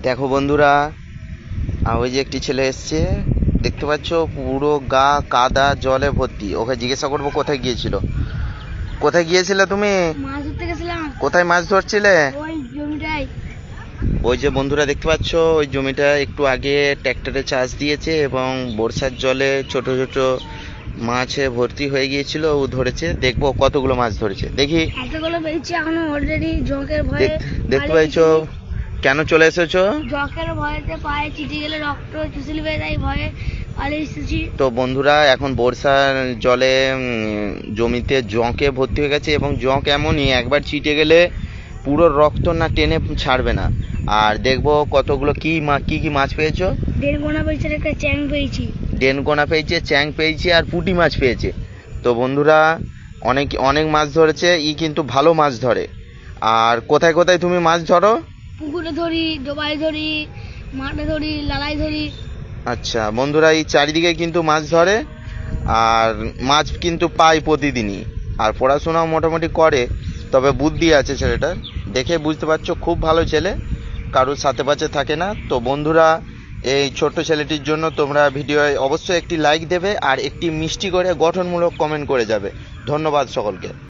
দেখো বন্ধুরা, ওই যে একটি ছেলে এসছে, দেখতে পাচ্ছ পুরো গা কাদা জলে ভর্তি। ওকে জিজ্ঞাসা করবো কোথায় গিয়েছিল। কোথায় গিয়েছিলে তুমি? মাছ ধরতে গেছিলাম। কোথায় মাছ ধরছিলে? ওই জমিটাই। ওই যে বন্ধুরা দেখতে পাচ্ছ, ওই জমিটা একটু আগে ট্র্যাক্টরে চাষ দিয়েছে এবং বর্ষার জলে ছোট ছোট মাছে ভর্তি হয়ে গিয়েছিল। ও ধরেছে, দেখবো কতগুলো মাছ ধরেছে। দেখি। এতগুলো পেয়েছি এখনো অলরেডি জকের ভয়ে। দেখতে পাইছো কেন চলে এসেছো? জকের ভয়েতে পায়ে চিটে গেলে রক্ত চুষিলবে, তাই ভয়ে পালিয়ে এসেছি। তো বন্ধুরা, এখন বর্ষার জলে জমিতে জঁকে ভর্তি হয়ে গেছে এবং জঁক এমনই একবার ছিটে গেলে পুরো রক্ত না টেনে ছাড়বে না। আর দেখবো কতগুলো কি কি মাছ পেয়েছো। দেড়গোনা পেয়েছি, একটা চ্যাং পেয়েছি। ডেনকোনা পেয়েছে, চ্যাং পেয়েছে আর পুঁটি মাছ পেয়েছে। তো বন্ধুরা, অনেক অনেক মাছ ধরেছে। কিন্তু ভালো মাছ ধরে। আর কোথায় কোথায় তুমি মাছ ধরো? পুকুরে ধরি, ডোবায় ধরি, মাঠে ধরি, লালাই ধরি। আচ্ছা বন্ধুরা, এই চারিদিকে কিন্তু মাছ ধরে আর মাছ কিন্তু পায় প্রতিদিনই। আর পড়াশোনাও মোটামুটি করে, তবে বুদ্ধি আছে ছেলেটার। দেখে বুঝতে পারছো খুব ভালো ছেলে, কারোর সাথে পাশে থাকে না। তো বন্ধুরা, এই ছোট্ট ছেলেটির জন্য তোমরা ভিডিও অবশ্যই একটি লাইক দেবে আর একটি মিষ্টি করে গঠনমূলক কমেন্ট করে যাবে। ধন্যবাদ সকলকে।